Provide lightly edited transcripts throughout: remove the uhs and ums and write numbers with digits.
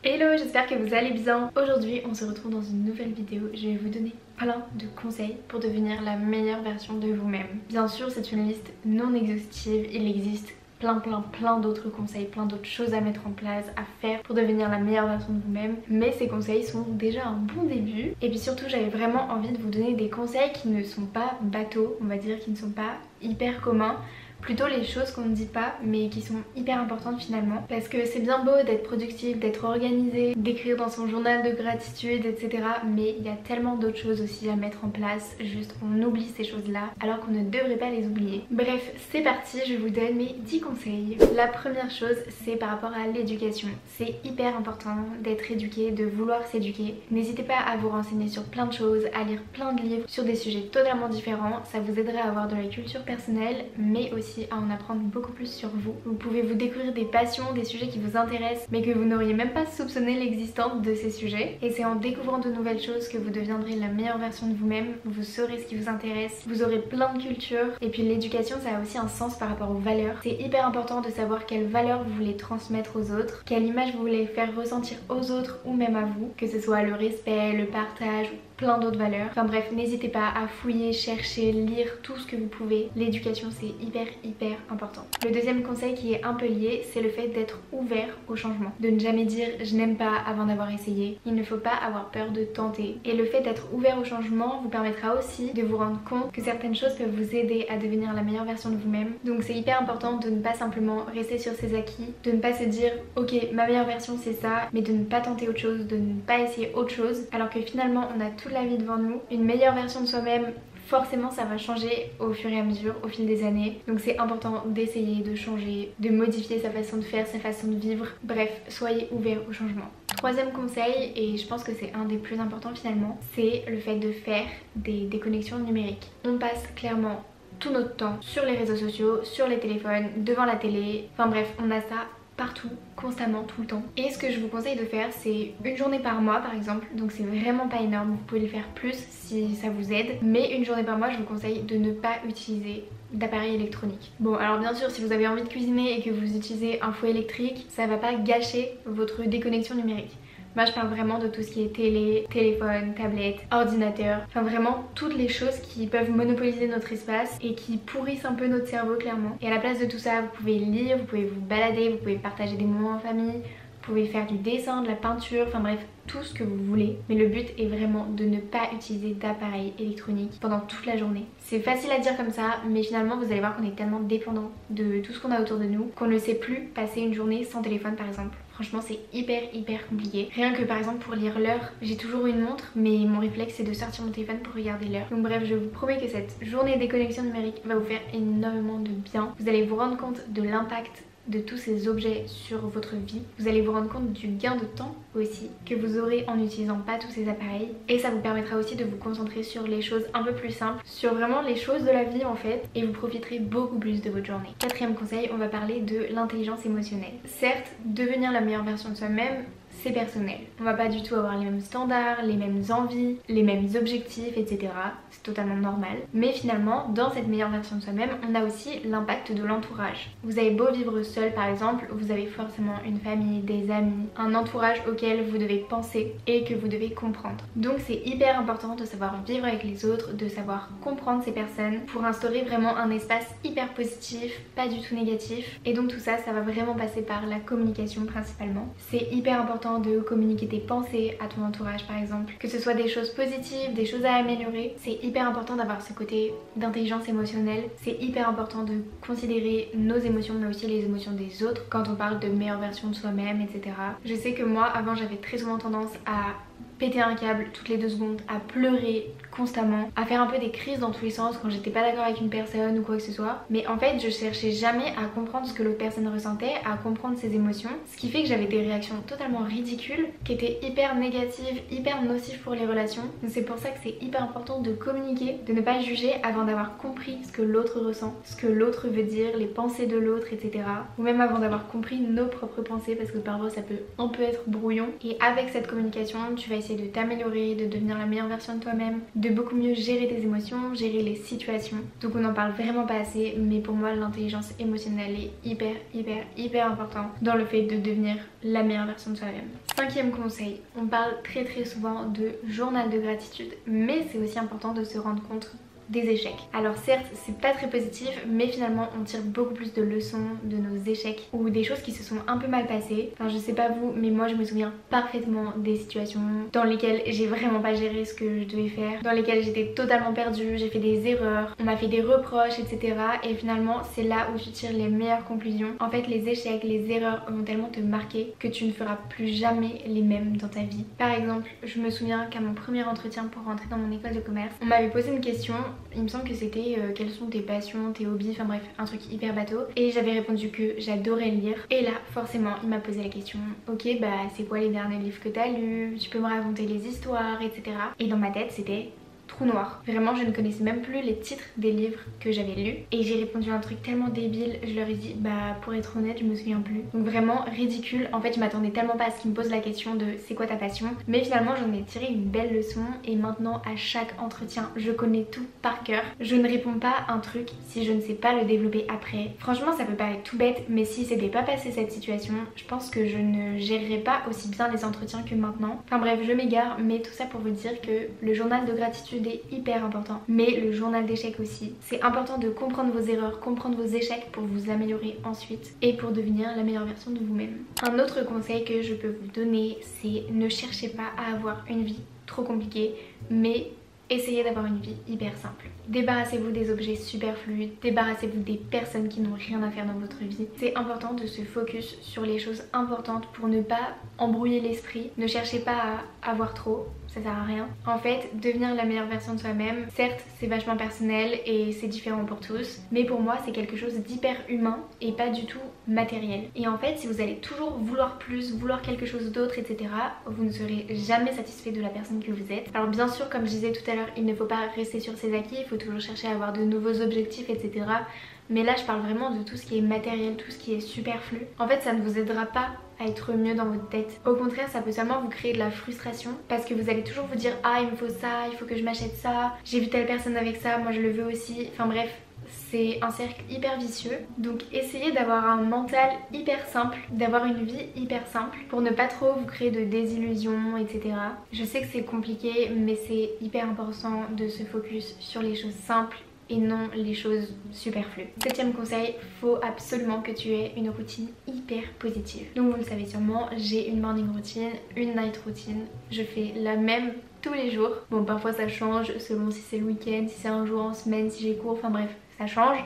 Hello, j'espère que vous allez bien. Aujourd'hui on se retrouve dans une nouvelle vidéo. Je vais vous donner plein de conseils pour devenir la meilleure version de vous-même. Bien sûr c'est une liste non exhaustive, il existe plein d'autres conseils, plein d'autres choses à mettre en place, à faire pour devenir la meilleure version de vous-même. Mais ces conseils sont déjà un bon début. Et puis surtout j'avais vraiment envie de vous donner des conseils qui ne sont pas bateaux, on va dire, qui ne sont pas hyper communs. Plutôt les choses qu'on ne dit pas mais qui sont hyper importantes finalement, parce que c'est bien beau d'être productif, d'être organisé, d'écrire dans son journal de gratitude, etc. mais il y a tellement d'autres choses aussi à mettre en place, juste on oublie ces choses là alors qu'on ne devrait pas les oublier. Bref, c'est parti, je vous donne mes 10 conseils. La première chose, c'est par rapport à l'éducation. C'est hyper important d'être éduqué, de vouloir s'éduquer. N'hésitez pas à vous renseigner sur plein de choses, à lire plein de livres sur des sujets totalement différents. Ça vous aidera à avoir de la culture personnelle mais aussi à en apprendre beaucoup plus sur vous. Vous pouvez vous découvrir des passions, des sujets qui vous intéressent mais que vous n'auriez même pas soupçonné l'existence de ces sujets. Et c'est en découvrant de nouvelles choses que vous deviendrez la meilleure version de vous-même, vous saurez ce qui vous intéresse, vous aurez plein de culture. Et puis l'éducation, ça a aussi un sens par rapport aux valeurs. C'est hyper important de savoir quelles valeurs vous voulez transmettre aux autres, quelle image vous voulez faire ressentir aux autres ou même à vous, que ce soit le respect, le partage, plein d'autres valeurs. Enfin bref, n'hésitez pas à fouiller, chercher, lire tout ce que vous pouvez. L'éducation c'est hyper important. Le deuxième conseil qui est un peu lié, c'est le fait d'être ouvert au changement. De ne jamais dire je n'aime pas avant d'avoir essayé. Il ne faut pas avoir peur de tenter. Et le fait d'être ouvert au changement vous permettra aussi de vous rendre compte que certaines choses peuvent vous aider à devenir la meilleure version de vous-même. Donc c'est hyper important de ne pas simplement rester sur ses acquis, de ne pas se dire ok ma meilleure version c'est ça, mais de ne pas tenter autre chose, de ne pas essayer autre chose, alors que finalement on a toute la vie devant nous. Une meilleure version de soi-même, forcément ça va changer au fur et à mesure, au fil des années. Donc c'est important d'essayer de changer, de modifier sa façon de faire, sa façon de vivre. Bref, soyez ouverts au changement. Troisième conseil, et je pense que c'est un des plus importants finalement, c'est le fait de faire des déconnexions numériques. On passe clairement tout notre temps sur les réseaux sociaux, sur les téléphones, devant la télé, enfin bref, on a ça partout, constamment, tout le temps. Et ce que je vous conseille de faire, c'est une journée par mois par exemple, donc c'est vraiment pas énorme, vous pouvez le faire plus si ça vous aide, mais une journée par mois je vous conseille de ne pas utiliser d'appareils électroniques. Bon alors bien sûr si vous avez envie de cuisiner et que vous utilisez un fouet électrique, ça va pas gâcher votre déconnexion numérique. Moi je parle vraiment de tout ce qui est télé, téléphone, tablette, ordinateur, enfin vraiment toutes les choses qui peuvent monopoliser notre espace et qui pourrissent un peu notre cerveau clairement. Et à la place de tout ça, vous pouvez lire, vous pouvez vous balader, vous pouvez partager des moments en famille, vous pouvez faire du dessin, de la peinture, enfin bref, tout ce que vous voulez. Mais le but est vraiment de ne pas utiliser d'appareils électroniques pendant toute la journée. C'est facile à dire comme ça, mais finalement vous allez voir qu'on est tellement dépendant de tout ce qu'on a autour de nous qu'on ne sait plus passer une journée sans téléphone par exemple. Franchement c'est hyper compliqué. Rien que par exemple pour lire l'heure, j'ai toujours une montre mais mon réflexe c'est de sortir mon téléphone pour regarder l'heure. Donc bref, je vous promets que cette journée de déconnexion numérique va vous faire énormément de bien. Vous allez vous rendre compte de l'impact de tous ces objets sur votre vie. Vous allez vous rendre compte du gain de temps aussi que vous aurez en n'utilisant pas tous ces appareils, et ça vous permettra aussi de vous concentrer sur les choses un peu plus simples, sur vraiment les choses de la vie en fait, et vous profiterez beaucoup plus de votre journée. Quatrième conseil, on va parler de l'intelligence émotionnelle. Certes, devenir la meilleure version de soi-même, c'est personnel. On va pas du tout avoir les mêmes standards, les mêmes envies, les mêmes objectifs, etc. C'est totalement normal. Mais finalement, dans cette meilleure version de soi-même, on a aussi l'impact de l'entourage. Vous avez beau vivre seul par exemple, vous avez forcément une famille, des amis, un entourage auquel vous devez penser et que vous devez comprendre. Donc c'est hyper important de savoir vivre avec les autres, de savoir comprendre ces personnes pour instaurer vraiment un espace hyper positif, pas du tout négatif. Et donc tout ça, ça va vraiment passer par la communication principalement. C'est hyper important de communiquer tes pensées à ton entourage par exemple, que ce soit des choses positives, des choses à améliorer. C'est hyper important d'avoir ce côté d'intelligence émotionnelle. C'est hyper important de considérer nos émotions mais aussi les émotions des autres quand on parle de meilleure version de soi-même, etc. Je sais que moi avant j'avais très souvent tendance à péter un câble toutes les 2 secondes, à pleurer constamment, à faire un peu des crises dans tous les sens quand j'étais pas d'accord avec une personne ou quoi que ce soit. Mais en fait je cherchais jamais à comprendre ce que l'autre personne ressentait, à comprendre ses émotions, ce qui fait que j'avais des réactions totalement ridicules qui étaient hyper négatives, hyper nocives pour les relations. Donc c'est pour ça que c'est hyper important de communiquer, de ne pas juger avant d'avoir compris ce que l'autre ressent, ce que l'autre veut dire, les pensées de l'autre, etc. Ou même avant d'avoir compris nos propres pensées, parce que parfois ça peut un peu être brouillon. Et avec cette communication tu vas essayer de t'améliorer, de devenir la meilleure version de toi-même, de beaucoup mieux gérer tes émotions, gérer les situations. Donc on n'en parle vraiment pas assez, mais pour moi l'intelligence émotionnelle est hyper important dans le fait de devenir la meilleure version de soi-même. 5e conseil, on parle très souvent de journal de gratitude, mais c'est aussi important de se rendre compte des échecs. Alors certes c'est pas très positif, mais finalement on tire beaucoup plus de leçons de nos échecs ou des choses qui se sont un peu mal passées. Enfin je sais pas vous, mais moi je me souviens parfaitement des situations dans lesquelles j'ai vraiment pas géré ce que je devais faire, dans lesquelles j'étais totalement perdue, j'ai fait des erreurs, on m'a fait des reproches etc. Et finalement c'est là où tu tires les meilleures conclusions. En fait les échecs, les erreurs vont tellement te marquer que tu ne feras plus jamais les mêmes dans ta vie. Par exemple je me souviens qu'à mon premier entretien pour rentrer dans mon école de commerce, on m'avait posé une question. Il me semble que c'était quelles sont tes passions, tes hobbies, enfin bref, un truc hyper bateau. Et j'avais répondu que j'adorais lire. Et là, forcément, il m'a posé la question, ok, bah c'est quoi les derniers livres que t'as lus? Tu peux me raconter les histoires, etc. Et dans ma tête, c'était trou noir. Vraiment je ne connaissais même plus les titres des livres que j'avais lus et j'ai répondu un truc tellement débile, je leur ai dit bah pour être honnête je me souviens plus. Donc vraiment ridicule, en fait je m'attendais tellement pas à ce qu'ils me posent la question de c'est quoi ta passion, mais finalement j'en ai tiré une belle leçon et maintenant à chaque entretien je connais tout par cœur. Je ne réponds pas un truc si je ne sais pas le développer après. Franchement ça peut paraître tout bête, mais si c'était pas passé cette situation, je pense que je ne gérerais pas aussi bien les entretiens que maintenant. Enfin bref je m'égare, mais tout ça pour vous dire que le journal de gratitude est hyper important, mais le journal d'échecs aussi. C'est important de comprendre vos erreurs, comprendre vos échecs pour vous améliorer ensuite et pour devenir la meilleure version de vous-même. Un autre conseil que je peux vous donner, c'est ne cherchez pas à avoir une vie trop compliquée, mais essayez d'avoir une vie hyper simple. Débarrassez-vous des objets superflus, débarrassez-vous des personnes qui n'ont rien à faire dans votre vie. C'est important de se focus sur les choses importantes pour ne pas embrouiller l'esprit. Ne cherchez pas à avoir trop, ça sert à rien. En fait, devenir la meilleure version de soi-même, certes c'est vachement personnel et c'est différent pour tous, mais pour moi c'est quelque chose d'hyper humain et pas du tout matériel. Et en fait si vous allez toujours vouloir plus, vouloir quelque chose d'autre etc, vous ne serez jamais satisfait de la personne que vous êtes. Alors bien sûr comme je disais tout à l'heure, il ne faut pas rester sur ses acquis, il faut toujours chercher à avoir de nouveaux objectifs etc. Mais là je parle vraiment de tout ce qui est matériel, tout ce qui est superflu. En fait ça ne vous aidera pas à être mieux dans votre tête. Au contraire ça peut seulement vous créer de la frustration parce que vous allez toujours vous dire ah il me faut ça, il faut que je m'achète ça, j'ai vu telle personne avec ça, moi je le veux aussi. Enfin bref, c'est un cercle hyper vicieux. Donc essayez d'avoir un mental hyper simple, d'avoir une vie hyper simple pour ne pas trop vous créer de désillusions etc. Je sais que c'est compliqué mais c'est hyper important de se focus sur les choses simples et non les choses superflues. 7e conseil, faut absolument que tu aies une routine hyper positive. Donc vous le savez sûrement, j'ai une morning routine, une night routine. Je fais la même tous les jours. Bon parfois ça change selon si c'est le week-end, si c'est un jour en semaine, si j'ai cours, enfin bref ça change.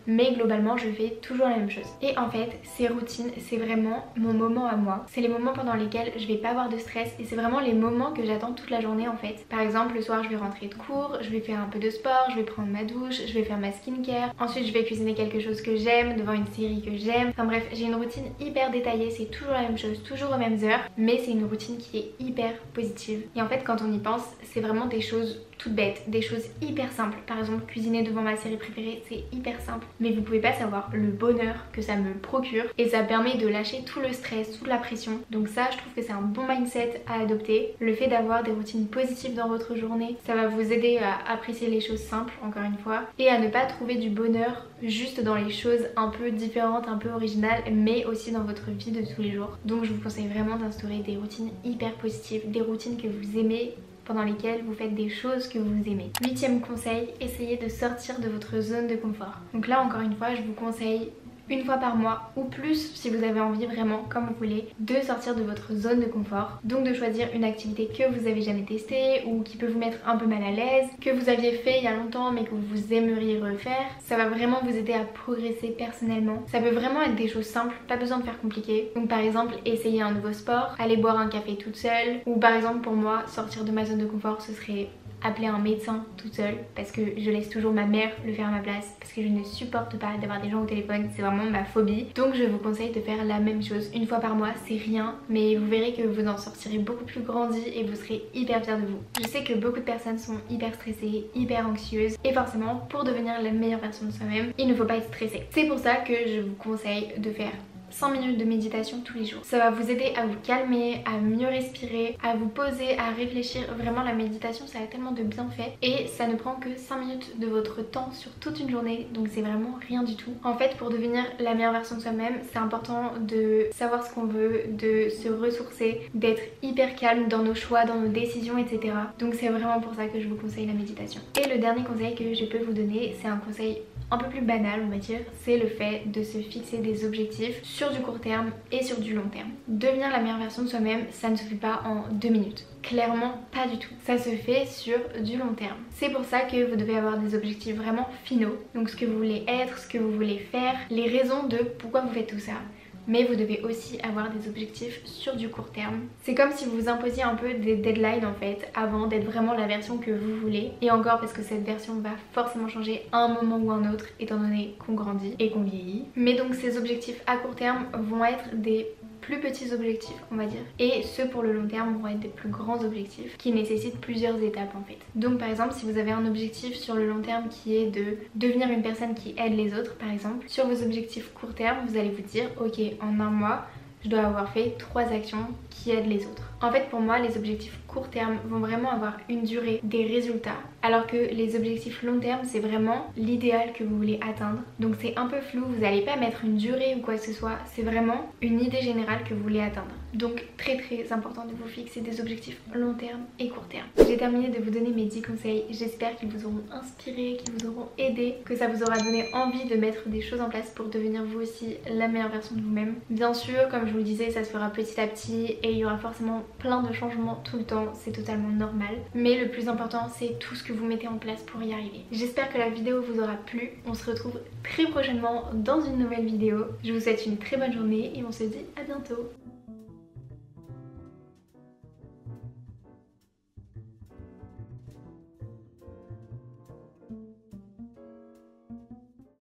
Mais globalement je fais toujours la même chose. Et en fait ces routines c'est vraiment mon moment à moi. C'est les moments pendant lesquels je vais pas avoir de stress et c'est vraiment les moments que j'attends toute la journée en fait. Par exemple le soir je vais rentrer de cours, je vais faire un peu de sport, je vais prendre ma douche, je vais faire ma skincare. Ensuite je vais cuisiner quelque chose que j'aime devant une série que j'aime. Enfin bref j'ai une routine hyper détaillée, c'est toujours la même chose, toujours aux mêmes heures. Mais c'est une routine qui est hyper positive. Et en fait quand on y pense c'est vraiment des choses toutes bêtes, des choses hyper simples. Par exemple cuisiner devant ma série préférée c'est hyper simple. Mais vous pouvez pas savoir le bonheur que ça me procure et ça permet de lâcher tout le stress, toute la pression. Donc ça je trouve que c'est un bon mindset à adopter. Le fait d'avoir des routines positives dans votre journée, ça va vous aider à apprécier les choses simples encore une fois et à ne pas trouver du bonheur juste dans les choses un peu différentes, un peu originales, mais aussi dans votre vie de tous les jours. Donc je vous conseille vraiment d'instaurer des routines hyper positives, des routines que vous aimez, pendant lesquelles vous faites des choses que vous aimez. 8e conseil, essayez de sortir de votre zone de confort. Donc là encore une fois je vous conseille une fois par mois ou plus si vous avez envie vraiment comme vous voulez de sortir de votre zone de confort. Donc de choisir une activité que vous avez jamais testée ou qui peut vous mettre un peu mal à l'aise, que vous aviez fait il y a longtemps mais que vous aimeriez refaire. Ça va vraiment vous aider à progresser personnellement. Ça peut vraiment être des choses simples, pas besoin de faire compliqué. Donc par exemple essayer un nouveau sport, aller boire un café toute seule, ou par exemple pour moi sortir de ma zone de confort ce serait appeler un médecin toute seule parce que je laisse toujours ma mère le faire à ma place parce que je ne supporte pas d'avoir des gens au téléphone, c'est vraiment ma phobie. Donc je vous conseille de faire la même chose une fois par mois, c'est rien mais vous verrez que vous en sortirez beaucoup plus grandi et vous serez hyper fiers de vous. Je sais que beaucoup de personnes sont hyper stressées, hyper anxieuses et forcément pour devenir la meilleure version de soi-même il ne faut pas être stressé. C'est pour ça que je vous conseille de faire 5 minutes de méditation tous les jours. Ça va vous aider à vous calmer, à mieux respirer, à vous poser, à réfléchir. Vraiment la méditation ça a tellement de bienfaits et ça ne prend que 5 minutes de votre temps sur toute une journée, donc c'est vraiment rien du tout. En fait pour devenir la meilleure version de soi-même c'est important de savoir ce qu'on veut, de se ressourcer, d'être hyper calme dans nos choix, dans nos décisions, etc. Donc c'est vraiment pour ça que je vous conseille la méditation. Et le dernier conseil que je peux vous donner, c'est un conseil un peu plus banal on va dire, c'est le fait de se fixer des objectifs sur du court terme et sur du long terme. Devenir la meilleure version de soi-même, ça ne se fait pas en 2 minutes. Clairement pas du tout. Ça se fait sur du long terme. C'est pour ça que vous devez avoir des objectifs vraiment finaux. Donc ce que vous voulez être, ce que vous voulez faire, les raisons de pourquoi vous faites tout ça. Mais vous devez aussi avoir des objectifs sur du court terme. C'est comme si vous vous imposiez un peu des deadlines en fait avant d'être vraiment la version que vous voulez. Et encore parce que cette version va forcément changer à un moment ou un autre étant donné qu'on grandit et qu'on vieillit. Mais donc ces objectifs à court terme vont être des plus petits objectifs on va dire, et ceux pour le long terme vont être des plus grands objectifs qui nécessitent plusieurs étapes en fait. Donc par exemple si vous avez un objectif sur le long terme qui est de devenir une personne qui aide les autres par exemple, sur vos objectifs court terme vous allez vous dire ok en un mois je dois avoir fait 3 actions qui aident les autres. En fait pour moi les objectifs court terme vont vraiment avoir une durée, des résultats, alors que les objectifs long terme c'est vraiment l'idéal que vous voulez atteindre. Donc c'est un peu flou, vous n'allez pas mettre une durée ou quoi que ce soit, c'est vraiment une idée générale que vous voulez atteindre. Donc très important de vous fixer des objectifs long terme et court terme. J'ai terminé de vous donner mes 10 conseils, j'espère qu'ils vous auront inspiré, qu'ils vous auront aidé, que ça vous aura donné envie de mettre des choses en place pour devenir vous aussi la meilleure version de vous-même. Bien sûr comme je vous le disais ça se fera petit à petit et il y aura forcément plein de changements tout le temps, c'est totalement normal. Mais le plus important c'est tout ce que vous mettez en place pour y arriver. J'espère que la vidéo vous aura plu, on se retrouve très prochainement dans une nouvelle vidéo. Je vous souhaite une très bonne journée et on se dit à bientôt.